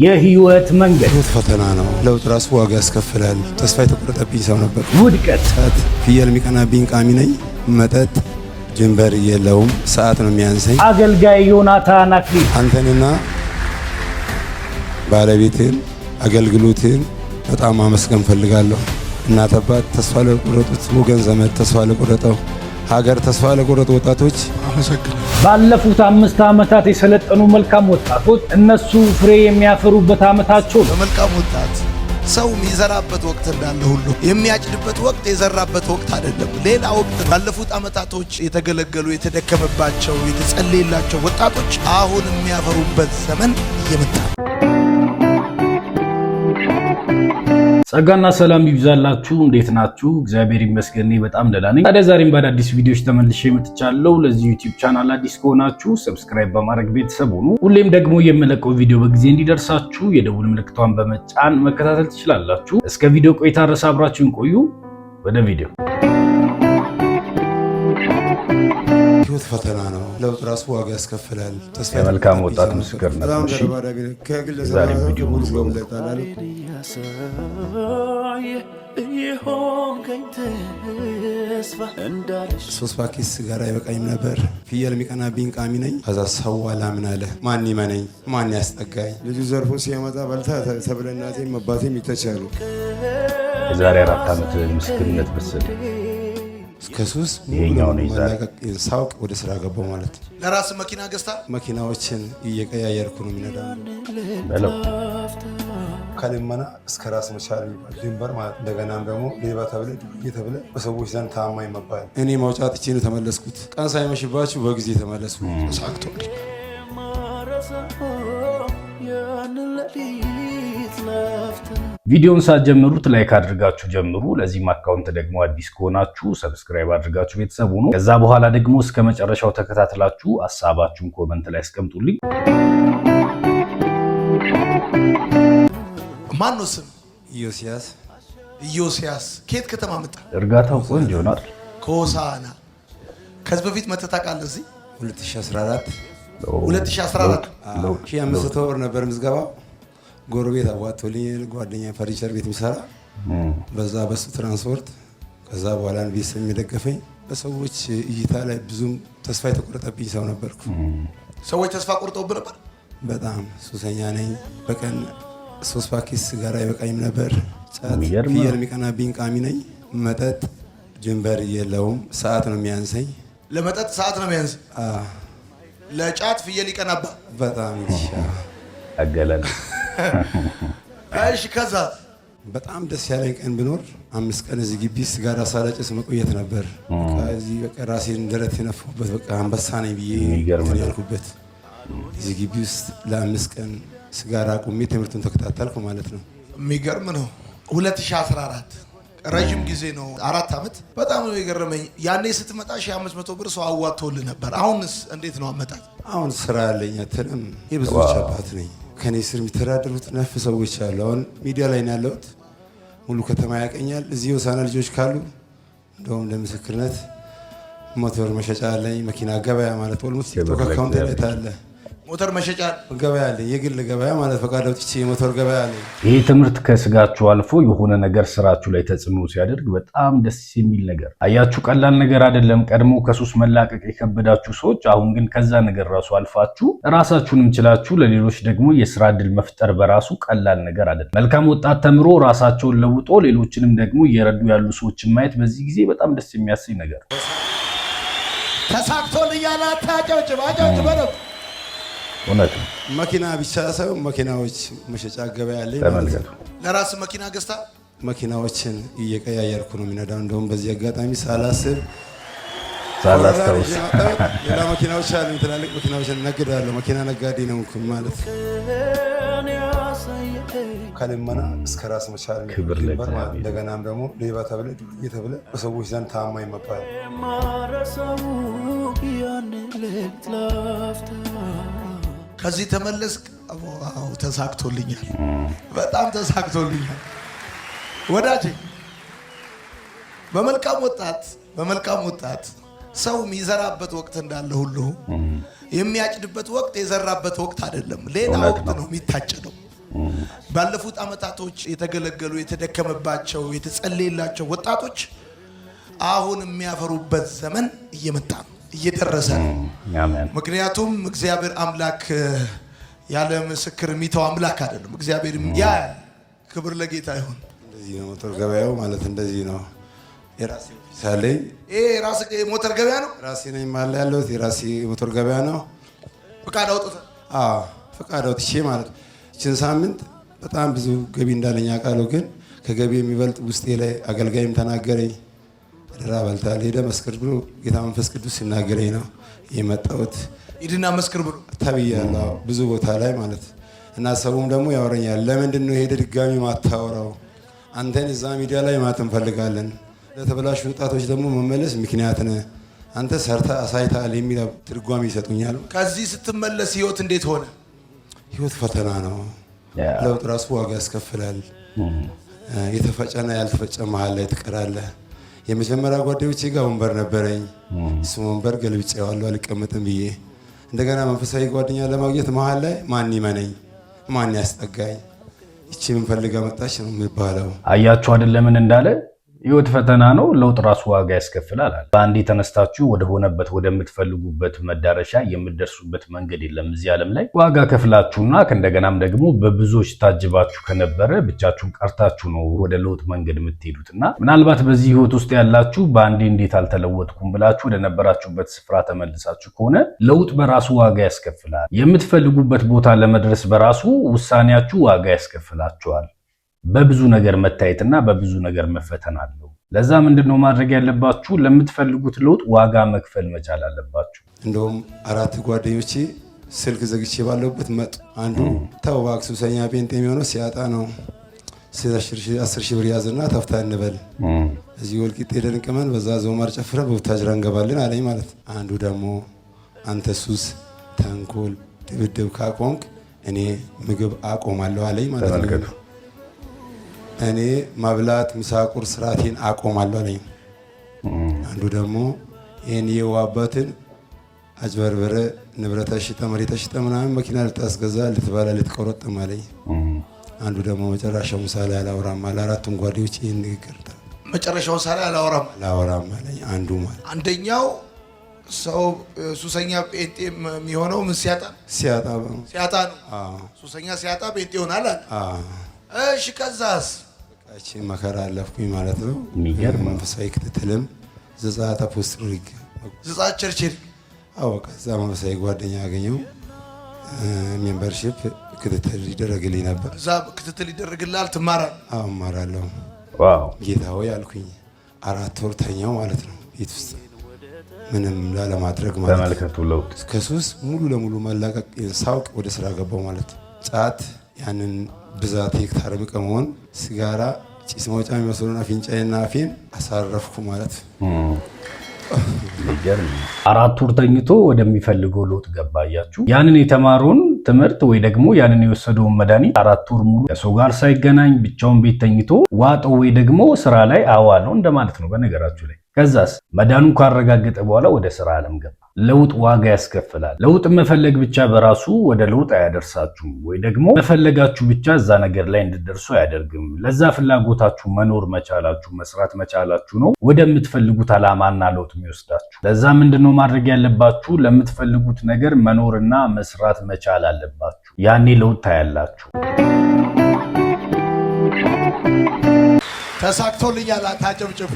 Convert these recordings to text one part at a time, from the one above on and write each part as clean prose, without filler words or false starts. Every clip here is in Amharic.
የህይወት መንገድ ፈተና ነው። ለውጥ ራሱ ዋጋ ያስከፍላል። ተስፋ የተቆረጠብኝ ሰው ነበር። ውድቀት፣ ፍየል የሚቀናብኝ ቃሚ ነኝ። መጠጥ ጅንበር የለውም፣ ሰዓት ነው የሚያንሰኝ። አገልጋይ ዮናታን አክሊል አንተንና ባለቤትን አገልግሎትን በጣም ማመስገን ፈልጋለሁ። እናት አባት፣ ተስፋ ለቆረጡት ወገን ዘመድ፣ ተስፋ ለቆረጠው ሀገር፣ ተስፋ ለቆረጡ ወጣቶች አመሰግናለሁ። ባለፉት 5 ዓመታት የሰለጠኑ መልካም ወጣቶች እነሱ ፍሬ የሚያፈሩበት ዓመታቸው ነው። በመልካም ወጣት ሰው የሚዘራበት ወቅት እንዳለ ሁሉ የሚያጭድበት ወቅት የዘራበት ወቅት አይደለም፣ ሌላ ወቅት። ባለፉት ዓመታቶች የተገለገሉ የተደከመባቸው የተጸለየላቸው ወጣቶች አሁን የሚያፈሩበት ዘመን እየመጣ ነው። ጸጋና ሰላም ይብዛላችሁ። እንዴት ናችሁ? እግዚአብሔር ይመስገን በጣም ደህና ነኝ። ታዲያ ዛሬም በአዳዲስ ቪዲዮዎች ተመልሼ መጥቻለሁ። ለዚህ ዩቲዩብ ቻናል አዲስ ከሆናችሁ ሰብስክራይብ በማድረግ ቤተሰብ ሁኑ። ሁሌም ደግሞ የምለቀው ቪዲዮ በጊዜ እንዲደርሳችሁ የደውል ምልክቷን በመጫን መከታተል ትችላላችሁ። እስከ ቪዲዮ ቆይታ ድረስ አብራችሁን ቆዩ። ወደ ቪዲዮ። ህይወት ፈተና ነው። ለውጥ ራሱ ዋጋ ያስከፍላል። ተስፋ የመልካም ወጣት ምስክርነት ነው። ዛሬ ቪዲዮ ሙሉ ሶስት ፓኬት ሲጋራ አይበቃኝም ነበር። ፍየል የሚቀናብኝ ቃሚ ነኝ። ከዛ ሰው አላምን አለ። ማን ይመነኝ? ማን ያስጠጋኝ? ልጁ ዘርፎ ሲያመጣ በልታ ተብለ እናቴም አባቴም ይተቻሉ። የዛሬ 4 ዓመት ምስክርነት በሰለ እስከ 3 ይሄኛው ነው። ይዛሬ ሳውቅ ወደ ስራ ገባው ማለት ነው። ለራስ መኪና ገዝታ መኪናዎችን እየቀያየርኩ ነው የሚነዳው። በለው ከልመና እስከ ራስ መቻል ድንበር ማለት እንደገናም ደግሞ ሌባ ተብለ ዱርዬ ተብለ በሰዎች ዘንድ ታማኝ መባል። እኔ ማውጫት እቺ ነው ተመለስኩት። ቀን ሳይመሽባችሁ በጊዜ ተመለስኩ። ተሳክቶልኝ ቪዲዮውን ሳትጀምሩት ላይክ አድርጋችሁ ጀምሩ። ለዚህም አካውንት ደግሞ አዲስ ከሆናችሁ ሰብስክራይብ አድርጋችሁ ቤተሰብ ሁኑ። ከዛ በኋላ ደግሞ እስከ መጨረሻው ተከታትላችሁ ሐሳባችሁን ኮመንት ላይ አስቀምጡልኝ። ማን ነው ስም? ኢዮስያስ። ኢዮስያስ ከየት ከተማ መጣ? እርጋታው ቆንጆ ይሆናል። ከሆሳና። ከዚህ በፊት መተህ ታውቃለህ? እዚህ 2014 1500 ብር ነበር ምዝገባው። ጎረቤት አዋጥቶልኝ ጓደኛ ፈርኒቸር ቤት የሚሰራ በዛ በሱ ትራንስፖርት ከዛ በኋላ ቤተሰብ የሚደገፈኝ በሰዎች እይታ ላይ ብዙም ተስፋ የተቆረጠብኝ ሰው ነበርኩ። ሰዎች ተስፋ ቆርጠውብህ ነበር? በጣም ሱሰኛ ነኝ። በቀን 3 ፓኬት ሲጋራ አይበቃኝም ነበር። ፍየል የሚቀናብኝ ቃሚ ነኝ። መጠጥ ጅንበር የለውም፣ ሰዓት ነው የሚያንሰኝ። ለመጠጥ ሰዓት ነው የሚያንስ። ለጫት ፍየል ይቀናባ በጣም አገላል። እሺ ከዛ በጣም ደስ ያለኝ ቀን ቢኖር 5 ቀን እዚህ ግቢ ሲጋራ ሳላጨስ መቆየት ነበር። እዚህ በቃ ራሴን ደረት የነፋሁበት በቃ አንበሳ ነኝ ብዬ ያልኩበት እዚህ ግቢ ውስጥ ለ5 ቀን ሲጋራ ቁሜ ትምህርቱን ተከታተልኩ ማለት ነው። የሚገርም ነው። 2014 ረጅም ጊዜ ነው፣ 4 ዓመት። በጣም ነው የገረመኝ። ያኔ ስትመጣ 1500 ብር ሰው አዋጥቶልህ ነበር። አሁንስ እንዴት ነው አመጣጥ? አሁን ስራ ያለኝ አትልም። የብዙዎች አባት ነኝ። ከኔ ስር የሚተዳደሩት ነፍ ሰዎች አሉ። አሁን ሚዲያ ላይ ነው ያለሁት። ሙሉ ከተማ ያቀኛል። እዚህ ሆሳና ልጆች ካሉ እንደውም ለምስክርነት ሞተር መሸጫ አለኝ። መኪና ገበያ ማለት ኦልሞስት ቲክቶክ አካውንት ላይ ታለ ሞተር መሸጫ ገበያ አለኝ። የግል ገበያ ማለት ፈቃድ አውጥቼ የሞተር ገበያ አለኝ። ይሄ ትምህርት ከስጋችሁ አልፎ የሆነ ነገር ስራችሁ ላይ ተጽዕኖ ሲያደርግ በጣም ደስ የሚል ነገር አያችሁ። ቀላል ነገር አይደለም። ቀድሞ ከሱስ መላቀቅ የከበዳችሁ ሰዎች አሁን ግን ከዛ ነገር ራሱ አልፋችሁ ራሳችሁንም ችላችሁ ለሌሎች ደግሞ የስራ እድል መፍጠር በራሱ ቀላል ነገር አይደለም። መልካም ወጣት ተምሮ ራሳቸውን ለውጦ ሌሎችንም ደግሞ እየረዱ ያሉ ሰዎችን ማየት በዚህ ጊዜ በጣም ደስ የሚያሰኝ ነገር። ተሳክቶልኛል። አታጨብጭብ በለው። እውነት ነው። መኪና ብቻ ሳይሆን መኪናዎች መሸጫ ገበያ አለኝ። ለራስ መኪና ገዝታ መኪናዎችን እየቀያየርኩ ነው የሚነዳው። እንደውም በዚህ አጋጣሚ ሳላስታውስ ሌላ መኪናዎች አሉ፣ ትላልቅ መኪናዎችን እነግዳለሁ። መኪና ነጋዴ ነው ማለት ነው። ከልመና እስከ ራስ መቻል ክብር ለእግዚአብሔር። እንደገናም ደግሞ ሌባ ተብለ ዱርዬ ተብለ በሰዎች ዘንድ ታማኝ መባል። ከዚህ ተመለስክ? ዋው ተሳክቶልኛል፣ በጣም ተሳክቶልኛል ወዳጄ። በመልካም ወጣት ሰው የሚዘራበት ወቅት እንዳለ ሁሉ የሚያጭድበት ወቅት የዘራበት ወቅት አይደለም፣ ሌላ ወቅት ነው የሚታጨደው። ባለፉት አመታቶች የተገለገሉ የተደከመባቸው የተጸለየላቸው ወጣቶች አሁን የሚያፈሩበት ዘመን እየመጣ ነው፣ እየደረሰ ነው። ምክንያቱም እግዚአብሔር አምላክ ያለ ምስክር የሚተው አምላክ አይደለም። እግዚአብሔር ያ ክብር ለጌታ ይሁን። እንደዚህ ነው ሞተር ገበያው ማለት እንደዚህ ነው። የራሴ ሳለኝ የራሴ ሞተር ገበያ ነው። ራሴ ነኝ ማለት ያለሁት የራሴ ሞተር ገበያ ነው። ፍቃድ አውጥተህ? ፍቃድ አውጥቼ ማለት እችን ሳምንት በጣም ብዙ ገቢ እንዳለኝ አውቃለሁ። ግን ከገቢ የሚበልጥ ውስጤ ላይ አገልጋይም ተናገረኝ። አደራ በልታል ሄደ መስክር ብሎ ጌታ መንፈስ ቅዱስ ሲናገረኝ ነው የመጣሁት። ሂድና መስክር ብሎ ተብያለሁ ብዙ ቦታ ላይ ማለት እና ሰውም ደግሞ ያወረኛል። ለምንድን ነው ሄደ ድጋሚ ማታወራው? አንተን እዛ ሚዲያ ላይ ማት እንፈልጋለን። ለተበላሹ ወጣቶች ደግሞ መመለስ ምክንያት ነህ። አንተ ሰርታ አሳይታል የሚል ትርጓሜ ይሰጡኛል። ከዚህ ስትመለስ ህይወት እንዴት ሆነ? ህይወት ፈተና ነው። ለውጥ ራሱ ዋጋ ያስከፍላል። የተፈጨና ያልተፈጨ መሀል ላይ ትቀራለህ። የመጀመሪያ ጓደኞቼ ጋር ወንበር ነበረኝ። እሱ ወንበር ገልብጬዋለሁ አልቀመጥም ብዬ። እንደገና መንፈሳዊ ጓደኛ ለማግኘት መሀል ላይ ማን ይመነኝ፣ ማን ያስጠጋኝ፣ እቺ ምን ፈልጋ መጣች ነው የሚባለው። አያችሁ አይደል ለምን እንዳለ ህይወት ፈተና ነው፣ ለውጥ ራሱ ዋጋ ያስከፍላል። በአንዴ ተነስታችሁ ወደ ሆነበት ወደምትፈልጉበት መዳረሻ የምትደርሱበት መንገድ የለም እዚህ ዓለም ላይ። ዋጋ ከፍላችሁና ከእንደገናም ደግሞ በብዙዎች ታጅባችሁ ከነበረ ብቻችሁን ቀርታችሁ ነው ወደ ለውጥ መንገድ የምትሄዱትና ምናልባት በዚህ ህይወት ውስጥ ያላችሁ በአንዴ እንዴት አልተለወጥኩም ብላችሁ ወደ ነበራችሁበት ስፍራ ተመልሳችሁ ከሆነ ለውጥ በራሱ ዋጋ ያስከፍላል። የምትፈልጉበት ቦታ ለመድረስ በራሱ ውሳኔያችሁ ዋጋ ያስከፍላችኋል። በብዙ ነገር መታየትና በብዙ ነገር መፈተን አለው። ለዛ ምንድነው ማድረግ ያለባችሁ? ለምትፈልጉት ለውጥ ዋጋ መክፈል መቻል አለባችሁ። እንደውም 4 ጓደኞቼ ስልክ ዘግቼ ባለሁበት መጡ። አንዱ ተው እባክህ ሱሰኛ ጴንጤ የሚሆነው ሲያጣ ነው፣ 10 ሺህ ብር ያዝና ተፍታ እንበል፣ እዚህ ወልቂጤ ደንቅመን በዛ ዞማር ጨፍረን በቡታጅራ እንገባለን አለኝ ማለት። አንዱ ደግሞ አንተ ሱስ፣ ተንኮል፣ ድብድብ ካቆምክ እኔ ምግብ አቆማለሁ አለኝ ማለት ነው። እኔ ማብላት ምሳ ቁርስ ስራቴን አቆማለሁ አለኝ። አንዱ ደግሞ ይሄን የዋባትን አጅበርበረ ንብረት ሽጠ መሬት ሽጠ ምናምን መኪና ልታስገዛ ልትባላ ልትቆረጥም አለኝ። አንዱ ደግሞ መጨረሻው ምሳ ላይ አላወራም አለ። 4ቱም ጓደኞች ይሄን ንግግር መጨረሻው ምሳ ላይ አላወራም አለኝ። አንዱ ማለት አንደኛው ሰው ሱሰኛ ጴንጤ የሚሆነው ምን ሲያጣ ነው። ሱሰኛ ሲያጣ ጴንጤ ይሆናል አለ። እሺ ከዛስ? እቺ መከራ አለፍኩኝ ማለት ነው። መንፈሳዊ ክትትልም ዘጻታ ፖስትሪክ ዘጻት ቸርች ከዛ መንፈሳዊ ጓደኛ አገኘው። ሜምበርሺፕ ክትትል ይደረግልኝ ነበር። እዛ ክትትል ይደረግልሃል? ትማራለህ? እማራለሁ። ዋው ጌታ ሆይ አልኩኝ። 4 ወር ተኛው ማለት ነው ቤት ውስጥ ምንም ላለማድረግ ማለት ነው። ተመልከቱ ለውጥ። ከሱስ ሙሉ ለሙሉ መላቀቅ ሳውቅ ወደ ስራ ገባው ማለት ጫት ያንን ብዛት ሄክታር መቀመውን ሲጋራ ጭስ መውጫ የሚመስሉን አፍንጫዬና አፌን አሳረፍኩ ማለት። 4 ወር ተኝቶ ወደሚፈልገው ለውጥ ገባ። አያችሁ ያንን የተማረውን ትምህርት ወይ ደግሞ ያንን የወሰደውን መድኃኒት 4 ወር ሙሉ ከሰው ጋር ሳይገናኝ ብቻውን ቤት ተኝቶ ዋጠው ወይ ደግሞ ስራ ላይ አዋለው እንደማለት ነው በነገራችሁ ላይ። ከዛስ መዳኑን ካረጋገጠ በኋላ ወደ ስራ ዓለም ገባ። ለውጥ ዋጋ ያስከፍላል። ለውጥ መፈለግ ብቻ በራሱ ወደ ለውጥ አያደርሳችሁም፣ ወይ ደግሞ መፈለጋችሁ ብቻ እዛ ነገር ላይ እንድትደርሱ አያደርግም። ለዛ ፍላጎታችሁ መኖር መቻላችሁ መስራት መቻላችሁ ነው ወደምትፈልጉት ዓላማና ለውጥ የሚወስዳችሁ። ለዛ ምንድነው ማድረግ ያለባችሁ? ለምትፈልጉት ነገር መኖርና መስራት መቻል አለባችሁ። ያኔ ለውጥ ታያላችሁ። ተሳክቶልኛል። አታጨብጭቡ።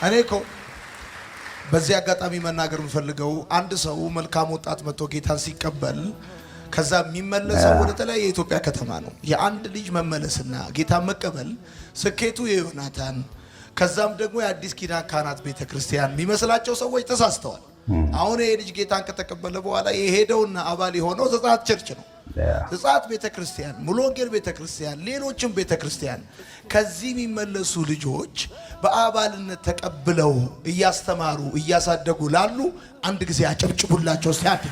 እኔ እኮ በዚህ አጋጣሚ መናገር የምፈልገው አንድ ሰው መልካም ወጣት መጥቶ ጌታን ሲቀበል ከዛ የሚመለሰው ወደ ተለያየ የኢትዮጵያ ከተማ ነው። የአንድ ልጅ መመለስና ጌታን መቀበል ስኬቱ የዮናታን ከዛም ደግሞ የአዲስ ኪዳን ካህናት ቤተክርስቲያን የሚመስላቸው ሰዎች ተሳስተዋል። አሁን ይሄ ልጅ ጌታን ከተቀበለ በኋላ የሄደውና አባል የሆነው ዘጻት ቸርች ነው። ዘጻት ቤተክርስቲያን፣ ሙሉ ወንጌል ቤተክርስቲያን፣ ሌሎችም ቤተክርስቲያን ከዚህ የሚመለሱ ልጆች በአባልነት ተቀብለው እያስተማሩ እያሳደጉ ላሉ አንድ ጊዜ አጨብጭቡላቸው ሲያድ።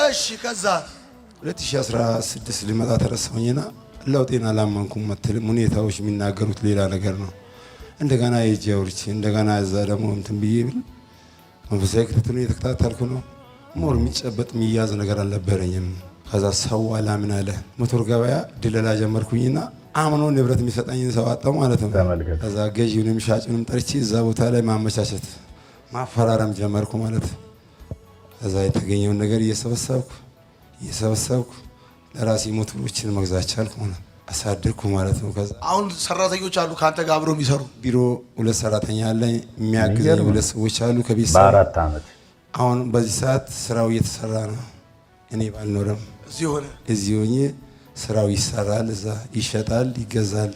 እሺ ከዛ 2016 ሊመጣ ተረሳሁኝና ለውጤን አላመንኩም። ሁኔታዎች የሚናገሩት ሌላ ነገር ነው። እንደገና የጀውርች እንደገና እዛ ደግሞ እንትን ብዬ መንፈሳዊ ክትትሉን እየተከታተልኩ ነው። ሞር የሚጨበጥ የሚያዝ ነገር አልነበረኝም። ከዛ ሰው አላምን አለ። ሞተር ገበያ ድለላ ጀመርኩኝና አምኖ ንብረት የሚሰጠኝን ሰው አጣው ማለት ነው። ከዛ ገዢውንም ሻጭንም ጠርቼ እዛ ቦታ ላይ ማመቻቸት ማፈራረም ጀመርኩ ማለት። ከዛ የተገኘውን ነገር እየሰበሰብኩ ለራሴ ሞተሮችን መግዛት ቻልኩ ማለት አሳድርኩ ማለት ነው። ከዛ አሁን ሰራተኞች አሉ ካንተ ጋር አብረው የሚሰሩ? ቢሮ 2 ሰራተኛ አለኝ፣ የሚያግዘኝ 2 ሰዎች አሉ ከቤተሰብ። በ4 ዓመት አሁን በዚህ ሰዓት ስራው እየተሰራ ነው። እኔ ባልኖርም እዚህ ሆኜ ስራው ይሰራል፣ እዛ ይሸጣል፣ ይገዛል።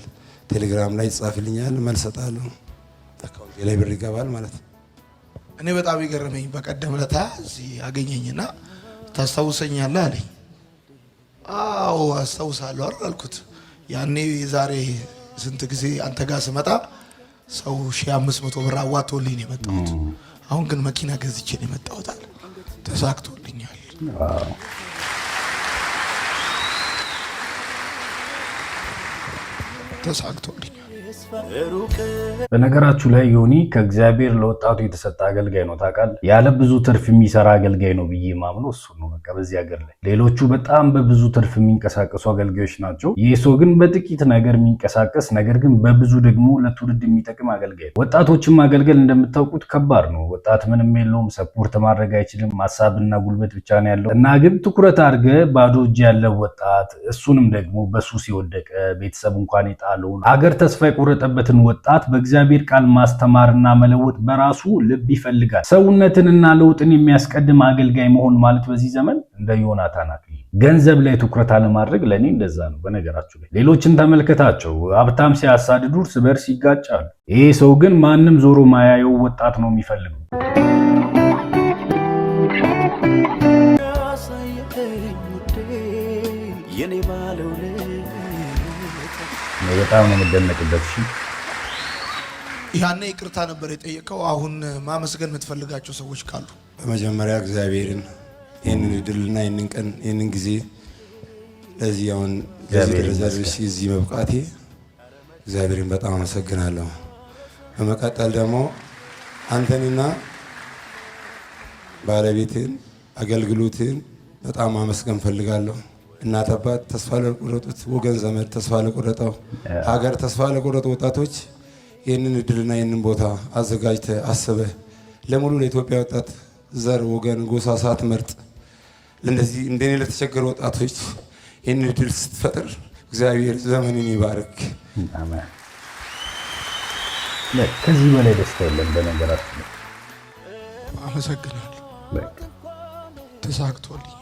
ቴሌግራም ላይ ይጻፍልኛል፣ መልስ እሰጣለሁ። አካውንቴ ላይ ብር ይገባል ማለት ነው። እኔ በጣም ይገርመኝ በቀደም ለታ እዚህ አገኘኝና ታስታውሰኛለህ አለኝ። አዎ አስታውሳለሁ አልኩት። ያኔ ዛሬ ስንት ጊዜ አንተ ጋር ስመጣ ሰው 1500 ብር አዋጥቶልኝ ነው የመጣሁት። አሁን ግን መኪና ገዝቼ ነው የመጣሁት አለ። ተሳክቶልኛል። ተሳክቶልኛል። በነገራችሁ ላይ ዮኒ ከእግዚአብሔር ለወጣቱ የተሰጠ አገልጋይ ነው። ታውቃለህ፣ ያለ ብዙ ትርፍ የሚሰራ አገልጋይ ነው ብዬ ማምነው እሱ ነው። በቃ በዚህ ሀገር ላይ ሌሎቹ በጣም በብዙ ትርፍ የሚንቀሳቀሱ አገልጋዮች ናቸው። ይህ ሰው ግን በጥቂት ነገር የሚንቀሳቀስ ነገር ግን በብዙ ደግሞ ለትውልድ የሚጠቅም አገልጋይ ነው። ወጣቶችን ማገልገል እንደምታውቁት ከባድ ነው። ወጣት ምንም የለውም፣ ሰፖርት ማድረግ አይችልም፣ ሀሳብና ጉልበት ብቻ ነው ያለው እና ግን ትኩረት አድርገህ ባዶ እጅ ያለው ወጣት እሱንም ደግሞ በሱስ የወደቀ ቤተሰብ እንኳን የጣለውን ሀገር ተስፋ የቆረጠበትን ወጣት በእግዚአብሔር ቃል ማስተማርና መለወጥ በራሱ ልብ ይፈልጋል። ሰውነትንና ለውጥን የሚያስቀድም አገልጋይ መሆን ማለት በዚህ ዘመን እንደ ዮናታን አክሊሉ ገንዘብ ላይ ትኩረት አለማድረግ ለኔ እንደዛ ነው። በነገራችሁ ላይ ሌሎችን ተመልከታቸው፣ ሀብታም ሲያሳድዱ እርስ በርስ ይጋጫሉ። ይሄ ሰው ግን ማንም ዞሮ ማያየው ወጣት ነው የሚፈልገው። በጣም ነው የምደነቅበት። ያኔ ይቅርታ ነበር የጠየቀው። አሁን ማመስገን የምትፈልጋቸው ሰዎች ካሉ? በመጀመሪያ እግዚአብሔርን ይህንን ድልና ይህንን ቀን ይህንን ጊዜ ለዚህ አሁን ለዚህ ደረጃ ድረስ እዚህ መብቃቴ እግዚአብሔርን በጣም አመሰግናለሁ። በመቀጠል ደግሞ አንተንና ባለቤትን አገልግሎትን በጣም ማመስገን ፈልጋለሁ። እናት አባት ተስፋ ለቆረጡት፣ ወገን ዘመድ ተስፋ ለቆረጠው፣ ሀገር ተስፋ ለቆረጡ ወጣቶች ይህንን እድልና ይህንን ቦታ አዘጋጅተህ አስበህ ለሙሉ ለኢትዮጵያ ወጣት ዘር፣ ወገን፣ ጎሳ ሳትመርጥ ለእንደዚህ እንደኔ ለተቸገሩ ወጣቶች ይህንን እድል ስትፈጥር እግዚአብሔር ዘመንን ይባርክ። አሜን። ከዚህ በላይ ደስታ የለም። በነገራችን አመሰግናለሁ። ተሳክቶልኛል።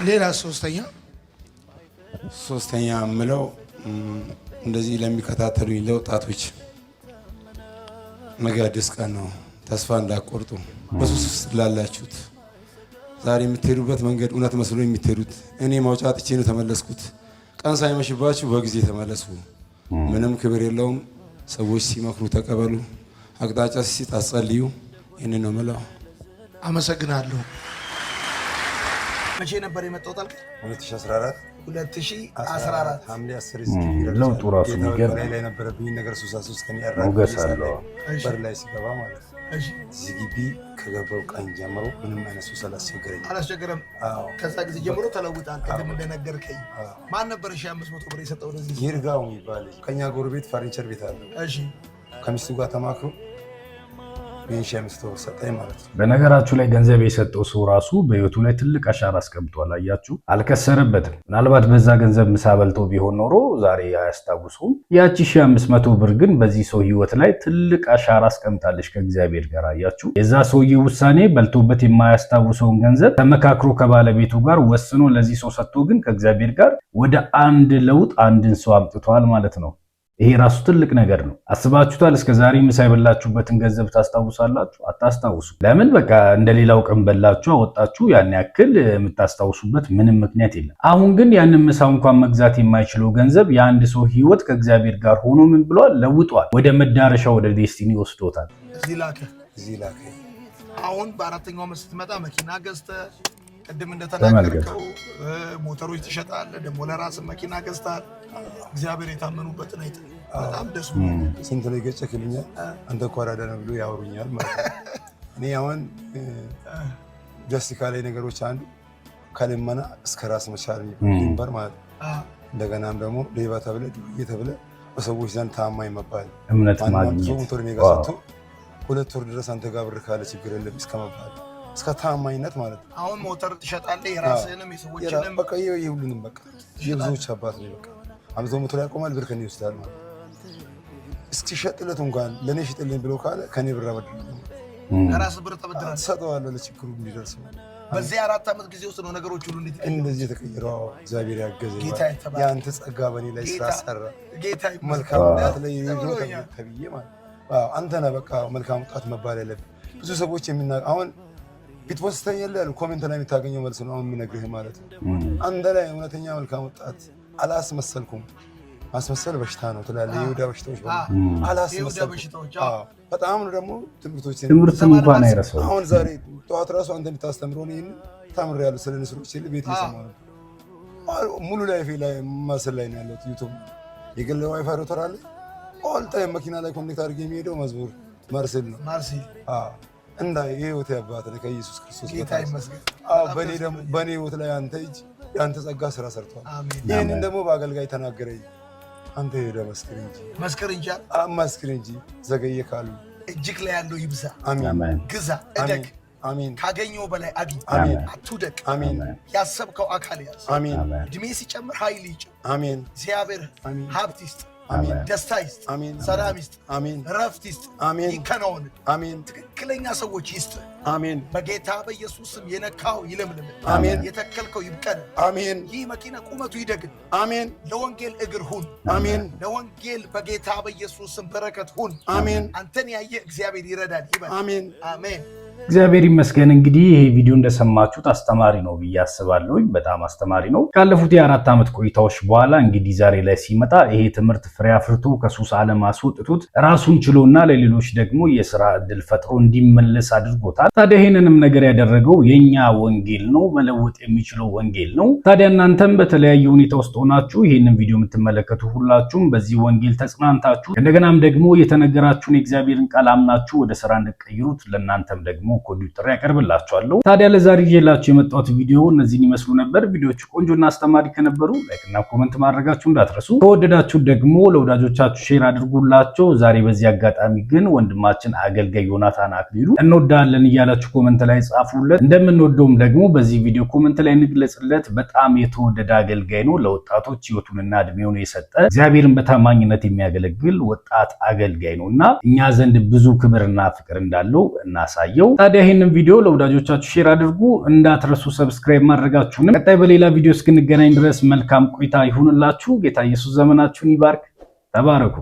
ሌላ ሶስተኛ የምለው እንደዚህ ለሚከታተሉኝ ለወጣቶች ነገ አዲስ ቀን ነው። ተስፋ እንዳትቆርጡ። በሱስ ውስጥ ላላችሁት ዛሬ የምትሄዱበት መንገድ እውነት መስሎ የምትሄዱት እኔ ማውጫ አጥቼ ነው ተመለስኩት። ቀን ሳይመሽባችሁ በጊዜ ተመለሱ። ምንም ክብር የለውም። ሰዎች ሲመክሩ ተቀበሉ። አቅጣጫ ሲሰጥ አጸልዩ። ይህን ነው የምለው። አመሰግናለሁ። መቼ ነበር የመጣው? 2014 ሐምሌ 10 ለውጡ ራሱ የሚገርም ላይ ነበረብኝ ነገር ሱሳሱስ ከኔ ሞገስ አለው። በር ላይ ሲገባ ማለት ነው። እዚህ ግቢ ከገባው ቀን ጀምሮ ምንም አይነት ሱስ አላስቸገረም። ከዛ ጊዜ ጀምሮ ተለውጣል። ቅድም እንደነገርከኝ ማን ነበር 1500 ብር የሰጠው? ለዚህ ይርጋው የሚባል ከኛ ጎረቤት ፈርኒቸር ቤት አለ። እሺ ከሚስቱ ጋር ተማክሮ በነገራችሁ ላይ ገንዘብ የሰጠው ሰው ራሱ በህይወቱ ላይ ትልቅ አሻራ አስቀምጧል። አያችሁ፣ አልከሰረበትም። ምናልባት በዛ ገንዘብ ምሳ በልቶ ቢሆን ኖሮ ዛሬ አያስታውሰውም። ያቺ 1500 ብር ግን በዚህ ሰው ህይወት ላይ ትልቅ አሻራ አስቀምጣለች ከእግዚአብሔር ጋር። አያችሁ፣ የዛ ሰውዬ ውሳኔ በልቶበት የማያስታውሰውን ገንዘብ ተመካክሮ ከባለቤቱ ጋር ወስኖ ለዚህ ሰው ሰጥቶ ግን ከእግዚአብሔር ጋር ወደ አንድ ለውጥ አንድን ሰው አምጥቷል ማለት ነው። ይሄ ራሱ ትልቅ ነገር ነው። አስባችሁታል? እስከ ዛሬ ምሳ የበላችሁበትን ገንዘብ ታስታውሳላችሁ? አታስታውሱ። ለምን? በቃ እንደሌላው ቀን በላችሁ አወጣችሁ። ያን ያክል የምታስታውሱበት ምንም ምክንያት የለም። አሁን ግን ያንን ምሳ እንኳን መግዛት የማይችለው ገንዘብ የአንድ ሰው ህይወት ከእግዚአብሔር ጋር ሆኖ ምን ብሏል? ለውጧል። ወደ መዳረሻ ወደ ዴስቲኒ ወስዶታል። እዚህ ላከ። አሁን በአራተኛው ዓመት ስትመጣ መኪና ገዝተህ ቅድም እንደተናገርከው ሞተሮች ትሸጣለህ፣ ደግሞ ለራስህ መኪና ገዝተሃል። እግዚአብሔር የታመኑበትን አይተህ በጣም ደስ ብሎኝ ስንት ነው የገጨክልኛል አንተ እኮ አራዳ ነው ብሎ ያወሩኛል ማለት ነው። እኔ አሁን ደስ ካለኝ ነገሮች አንዱ ከልመና እስከ ራስ መቻል ነበር ማለት ነው። እንደገናም ደግሞ ሌባ ተብለ ዱርዬ ተብለ በሰዎች ዘንድ ታማኝ መባል እምነት ማግኘት ሰው ሞተር የሚገዛቱ 2 ወር ድረስ አንተ ጋር ብር ካለ ችግር የለም እስከመባል እስከ ታማኝነት ማለት ነው። አሁን ሞተር ትሸጣለህ የራስህንም የሰዎችንም በቃ ይሁሉንም በቃ የብዙዎች አባት ነው። በቃ አምቶ ሞተር ያቆማል ብር ከኔ ይወስዳል ማለት እስኪሸጥለት እንኳን ለኔ ሽጥልኝ ብሎ ካለ ከኔ ብር አበድርልኝ ለራስ ብር ተበድራለህ ሰጠዋለሁ ለችግሩ እንዲደርስ ነው። በዚህ 4 ዓመት ጊዜ ውስጥ ነው ነገሮች ሁሉ እንደዚህ የተቀየረው። እግዚአብሔር ያገዘኝ ያንተ ጸጋ በኔ ላይ ስራ ሰራ። ጌታ መልካም ወጣት ላይ ይዞ ተብዬ ማለት አንተ ነህ በቃ መልካም ወጣት መባል ያለብህ። ብዙ ሰዎች የሚናገሩ አሁን ቢትፖስተኝ ያለ ኮሜንት ላይ የምታገኘው መልስ ነው አሁን የምነግርህ ማለት ነው። አንተ ላይ እውነተኛ መልካም ወጣት አላስመሰልኩም። ማስመሰል በሽታ ነው ትላለህ። የይሁዳ በሽታዎች አላስመሰልኩም። በጣም ነው ደግሞ ትምህርት እንኳን አይረሳው። አሁን ዛሬ ጠዋት ራሱ አንተ እንድታስተምረው ነው ተምሬያለሁ። ስለ ንስሮች ሲል ቤት እየሰማሁ ነው። ሙሉ ላይፌ ላይ ማሰል ላይ ነው ያለሁት። ዩቲዩብ የግል ዋይፋይ ሮተር አለ። ኦል ታይም መኪና ላይ ኮኔክት አድርጌ የሚሄደው መዝሙር ማርሴል ነው። እንዳ የህይወት አባት ነው ከኢየሱስ ክርስቶስ ጌታ ይመስገን። በእኔ ህይወት ላይ አንተ እጅ የአንተ ጸጋ ስራ ሰርቷል። ይህንን ደግሞ በአገልጋይ ተናገረኝ። አንተ ሄደህ መስክር እንጂ ዘገየ ካሉ እጅግ ላይ ያለው ይብዛ። አሜን። ግዛ፣ እደግ። አሜን። ካገኘው በላይ አግኝ። አሜን። አትውደቅ። አሜን። ያሰብከው አካል ያዝ። አሜን። እድሜ ሲጨምር ኃይል ይጨምር። አሜን። እግዚአብሔር ሀብት ይስጥ። አሜን። ደስታ ይስጥ። አሜን። ሰላም ይስጥ። አሜን። ረፍት ይስጥ። አሜን። ይከናወን። አሜን። ትክክለኛ ሰዎች ይስጥ። አሜን። በጌታ በኢየሱስ ስም የነካው ይለምልም። አሜን። የተከልከው ይብቀል። አሜን። ይህ መኪና ቁመቱ ይደግን። አሜን። ለወንጌል እግር ሁን። አሜን። ለወንጌል በጌታ በኢየሱስ ስም በረከት ሁን። አሜን። አንተን ያየ እግዚአብሔር ይረዳል ይበል። አሜን። አሜን። እግዚአብሔር ይመስገን። እንግዲህ ይሄ ቪዲዮ እንደሰማችሁት አስተማሪ ነው ብዬ አስባለሁ። በጣም አስተማሪ ነው። ካለፉት የ4 ዓመት ቆይታዎች በኋላ እንግዲህ ዛሬ ላይ ሲመጣ ይሄ ትምህርት ፍሬ አፍርቶ ከሱስ ዓለም አስወጥቶት ራሱን ችሎና ለሌሎች ደግሞ የሥራ ዕድል ፈጥሮ እንዲመለስ አድርጎታል። ታዲያ ይሄንንም ነገር ያደረገው የኛ ወንጌል ነው፣ መለወጥ የሚችለው ወንጌል ነው። ታዲያ እናንተም በተለያየ ሁኔታ ውስጥ ሆናችሁ ይሄንን ቪዲዮ የምትመለከቱ ሁላችሁም በዚህ ወንጌል ተጽናንታችሁ እንደገናም ደግሞ የተነገራችሁን የእግዚአብሔርን ቃል አምናችሁ ወደ ሥራ እንድትቀይሩት ለእናንተም ደግሞ ኮምፒውተር ያቀርብላችኋለሁ። ታዲያ ለዛሬ ይዤላችሁ የመጣሁት ቪዲዮ እነዚህን ይመስሉ ነበር። ቪዲዮቹ ቆንጆና አስተማሪ ከነበሩ ላይክ እና ኮሜንት ማድረጋችሁ እንዳትረሱ። ከወደዳችሁ ደግሞ ለወዳጆቻችሁ ሼር አድርጉላቸው። ዛሬ በዚህ አጋጣሚ ግን ወንድማችን አገልጋይ ዮናታን አክሊሉ እንወዳለን እያላችሁ ኮሜንት ላይ ጻፉለት። እንደምንወደውም ደግሞ በዚህ ቪዲዮ ኮሜንት ላይ እንግለጽለት። በጣም የተወደደ አገልጋይ ነው። ለወጣቶች ህይወቱንና እድሜውን የሰጠ እግዚአብሔርን በታማኝነት የሚያገለግል ወጣት አገልጋይ ነውና እኛ ዘንድ ብዙ ክብርና ፍቅር እንዳለው እናሳየው። ታዲያ ይህንን ቪዲዮ ለወዳጆቻችሁ ሼር አድርጉ፣ እንዳትረሱ ሰብስክራይብ ማድረጋችሁንም። ቀጣይ በሌላ ቪዲዮ እስክንገናኝ ድረስ መልካም ቆይታ ይሁንላችሁ። ጌታ ኢየሱስ ዘመናችሁን ይባርክ። ተባረኩ።